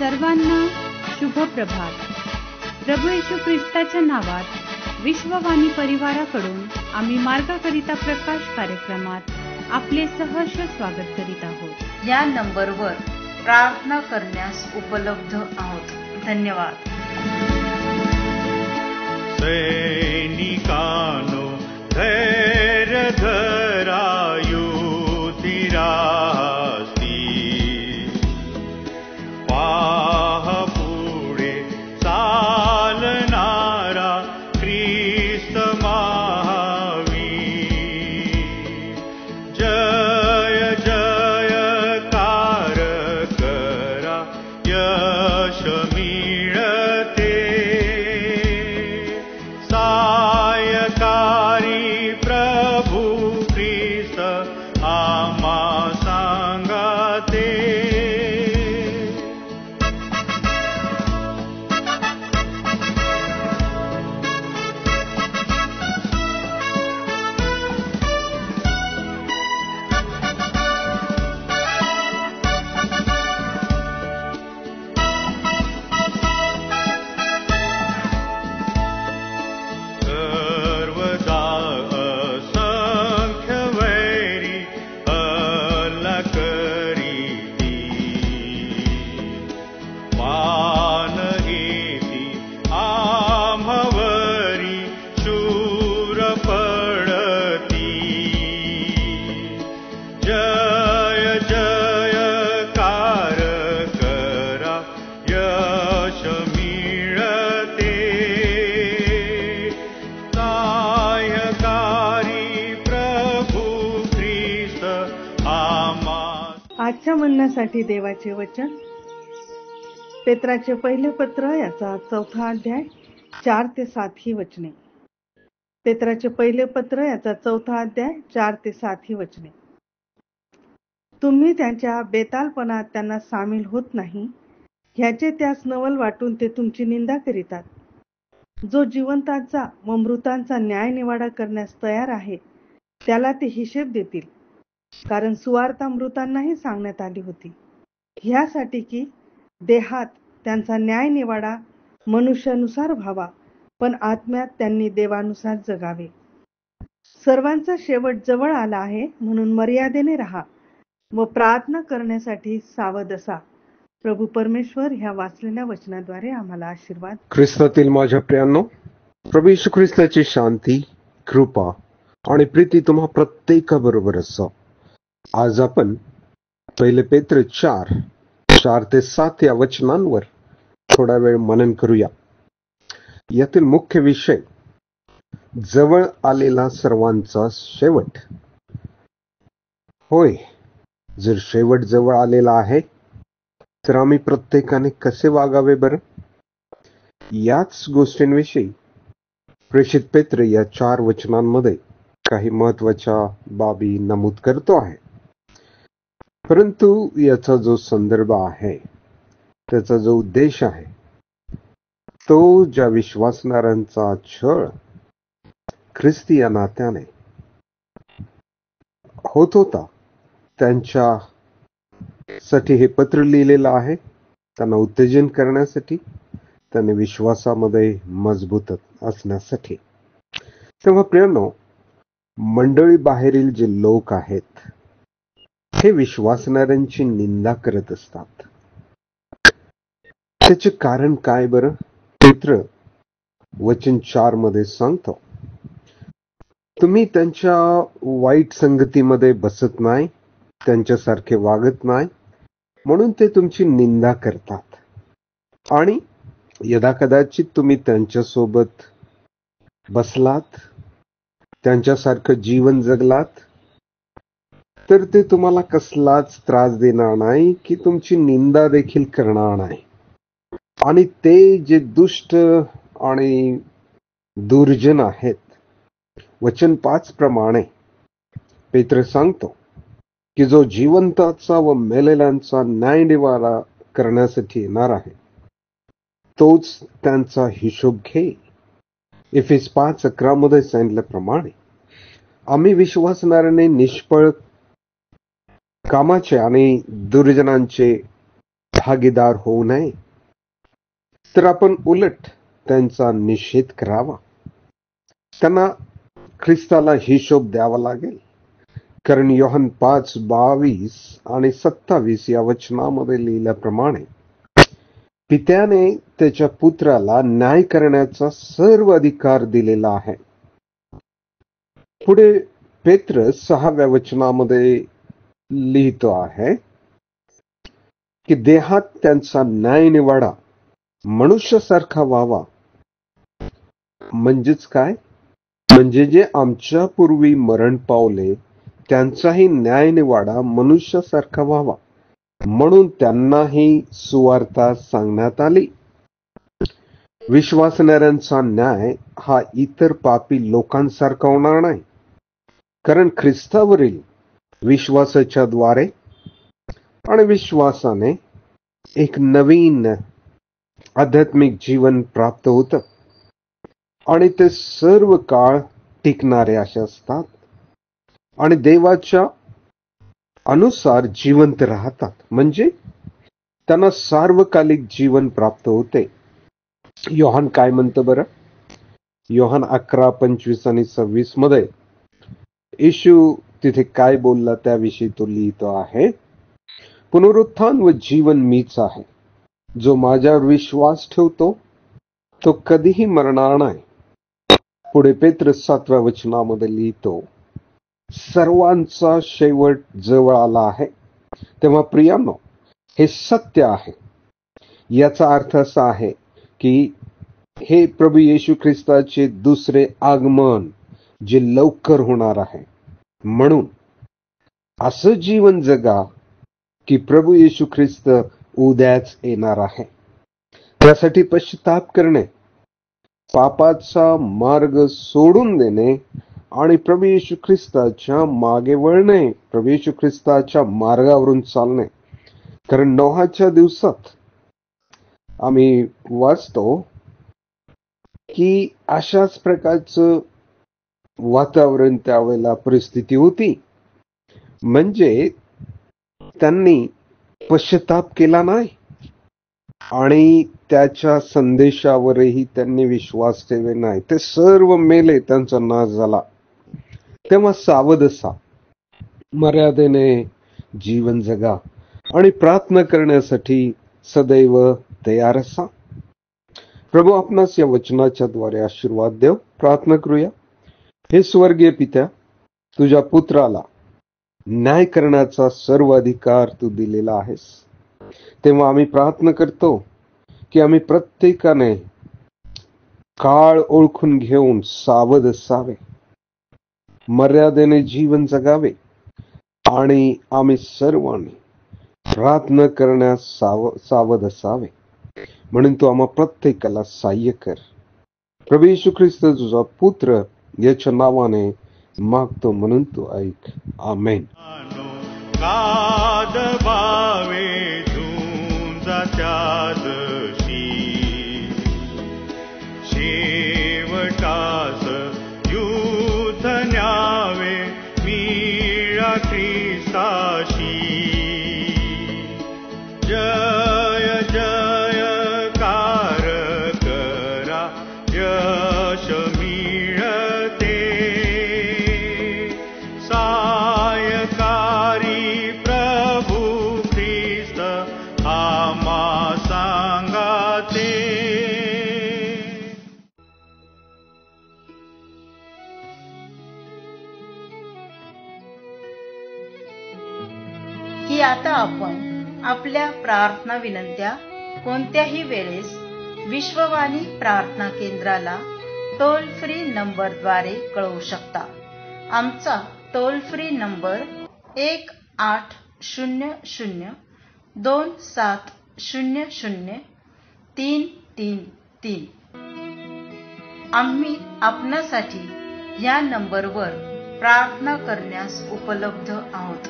सर्वांना शुभ प्रभात। प्रभू येशू ख्रिस्ताच्या नावात विश्ववाणी परिवाराकडून आम्ही मार्गाकरिता प्रकाश कार्यक्रमात आपले सहर्ष स्वागत करीत आहोत। या नंबरवर प्रार्थना करण्यास उपलब्ध आहोत। धन्यवाद। सैनिकानो धैर्य धरा, युधिरास्ती पाह पुढे चालणारा ख्रिस्त महावीर। जय जयकार करा, यश मिळते। सायकारी प्रभू ख्रिस्त आम्हा सांगते। सर्वदा असंख्य वैरी हल्ला करीती, पान घेती आम्हावरी शूर पडती। जय जयकार करा, यश मिळते। सायकारी प्रभू ख्रिस्त आम्हा। आजच्या म्हणण्यासाठी देवाचे वचन पेत्राचे पहिले पत्र याचा 4 अध्याय 4 ते 7 ही वचने। पेत्राचे पहिले पत्र याचा 4 अध्याय 4 ते 7 ही वचने। तुम्ही त्यांच्या बेतालपणात त्यांना सामील होत नाही, ह्याचे त्यास नवल वाटून ते तुमची निंदा करीतात। जो जिवंतांचा व मृतांचा न्याय निवाडा करण्यास तयार आहे, त्याला ते हिशेब देतील। कारण सुवार्ता मृतांनाही सांगण्यात आली होती, ह्यासाठी की देहात त्यांचा न्याय निवाडा मनुष्यानुसार व्हावा, पण आत्म्यात त्यांनी देवानुसार जगावे। सर्वांचा शेवट जवळ आला आहे, म्हणून मर्यादेने राहा व प्रार्थना करण्यासाठी सावध असा। प्रभू परमेश्वर ह्या वाचलेल्या वचनाद्वारे आम्हाला आशीर्वाद। ख्रिस्तातील माझ्या प्रियांनो, प्रभू येशू ख्रिस्ताची शांती, कृपा आणि प्रीती तुम्हा प्रत्येकाबरोबर असो। आज आपण पहिले पेत्र 4 ते 7 या वचनांवर थोडा वेळ मनन करूया। यातील मुख्य विषय जवळ आलेला सर्वांचा शेवट होय। जर शेवट जवळ आलेला आहे तर आम्ही प्रत्येकाने कसे वागावे बरं? याच गोष्टींविषयी प्रेषित पेत्र या 4 वचनांमध्ये काही महत्वाच्या बाबी नमूद करतो आहे। परंतु याचा जो संदर्भ आहे, त्याचा जो उद्देश आहे, तो ज्या विश्वासणाऱ्यांचा छळ ख्रिस्ती या नात्याने होत होता, त्यांच्यासाठी हे पत्र लिहिलेलं आहे। त्यांना उत्तेजन करण्यासाठी, त्यांनी विश्वासामध्ये मजबूत असण्यासाठी। तेव्हा प्रियांनो, मंडळी बाहेरील जे लोक आहेत हे विश्वासणाऱ्यांची निंदा करत असतात। त्याचे कारण काय बरं? पेत्र वचन 4 मध्ये सांगतो, तुम्ही त्यांच्या वाईट संगतीमध्ये बसत नाही, त्यांच्यासारखे वागत नाही, म्हणून ते तुमची निंदा करतात। आणि यदाकदाचित तुम्ही त्यांच्यासोबत बसलात, त्यांच्यासारखं जीवन जगलात, तर ते तुम्हाला कसलाच त्रास देणार नाही की तुमची निंदा देखील करणार नाही। आणि ते जे दुष्ट आणि दुर्जन आहेत, वचन 5 प्रमाणे पेत्र सांगतो की जो जिवंताचा व मेलेल्यांचा न्याय निवाडा करण्यासाठी येणार आहे, तोच त्यांचा हिशोब घे। एफेस 5:11 मध्ये सांगितल्याप्रमाणे आम्ही विश्वासणाऱ्याने निष्फळ कामाचे आणि दुर्जनांचे भागीदार होऊ नये, तर आपण उलट त्यांचा निषेध करावा. त्यांना ख्रिस्ताला हिशोब द्यावा लागेल. कारण योहान 5:22 आणि 27 या वचनामध्ये लिहिल्याप्रमाणे पित्याने त्याच्या पुत्राला न्याय करण्याचा सर्व अधिकार दिलेला आहे. पुढे पेत्र 6व्या वचनामध्ये लिहितो आहे की देहात त्यांचा न्याय निवाडा मनुष्यासारखा व्हावा. म्हणजेच काय? म्हणजे जे आमच्या पूर्वी मरण पावले त्यांचाही न्याय निवाडा मनुष्यासारखा व्हावा, म्हणून त्यांनाही सुवार्ता सांगण्यात आली. विश्वासणाऱ्यांचा न्याय हा इतर पापी लोकांसारखा होणार नाही, कारण ख्रिस्तावरील विश्वासाच्या द्वारे आणि विश्वासाने एक नवीन आध्यात्मिक जीवन प्राप्त होतं आणि ते सर्व काळ टिकणारे असे असतात आणि देवाच्या अनुसार जिवंत राहतात. म्हणजे त्यांना सार्वकालिक जीवन प्राप्त होते. योहान काय म्हणतं बरं? योहान 11:25 आणि 26 मध्ये येशू तिथे काय बोलला त्याविषयी तो लिहितो आहे, पुनरुत्थान व जीवन मीच आहे. जो माझ्यावर विश्वास ठेवतो तो कधीही मरणार नाही. पुढे पेत्र 7व्या वचनामध्ये लिहितो, सर्वांचा शेवट जवळ आला आहे. तेव्हा प्रियांनो, हे सत्य आहे. याचा अर्थ असा आहे की हे प्रभू येशू ख्रिस्ताचे दुसरे आगमन जे लवकर होणार आहे. म्हणून असं जीवन जगा की प्रभू येशू ख्रिस्त उद्याच येणार आहे. त्यासाठी पश्चाताप करणे, पापाचा मार्ग सोडून देणे आणि प्रभू येशू ख्रिस्ताच्या मागे वळणे, प्रभू येशू ख्रिस्ताच्या मार्गावरून चालणे. कारण नोहाच्या दिवसात आम्ही वाचतो की अशाच प्रकारचं वातावरण त्यावेळेला परिस्थिती होती. म्हणजे त्यांनी पश्चाताप केला नाही आणि त्याच्या संदेशावरही त्यांनी विश्वास ठेवले नाही. ते सर्व मेले, त्यांचा नाश झाला. तेव्हा सावध असा, मर्यादेने जीवन जगा आणि प्रार्थना करण्यासाठी सदैव तयार असा. प्रभू आपणास या वचनाच्या द्वारे आशीर्वाद देव. प्रार्थना करूया. हे स्वर्गीय पित्या, तुझ्या पुत्राला न्याय करण्याचा सर्व अधिकार तू दिलेला आहेस. तेव्हा आम्ही प्रार्थना करतो की आम्ही प्रत्येकाने काळ ओळखून घेऊन सावध असावे, मर्यादेने जीवन जगावे आणि आम्ही सर्वांनी प्रार्थना करण्यास सावध असावे. म्हणून तू आम्हा प्रत्येकाला सहाय्य कर. प्रभू येशू ख्रिस्त तुझा पुत्र याच्या नावाने मागतो म्हणून तू ऐक. आमेन. कादबावे झुंजाच्या दशी शेवटास युद्ध न्यावे मीळा ख्रिस्ताशी. जय जयकार करा यश मिळते सायकारी प्रभू ख्रिस्त आम्हा सांगाते. की आता आपण आपल्या प्रार्थना विनंत्या कोणत्याही वेळेस विश्ववाणी प्रार्थना केंद्राला टोल फ्री नंबरद्वारे कळवू शकता. आमचा टोल फ्री नंबर 1-800-2700-333. आम्ही आपणासाठी या नंबरवर प्रार्थना करण्यास उपलब्ध आहोत.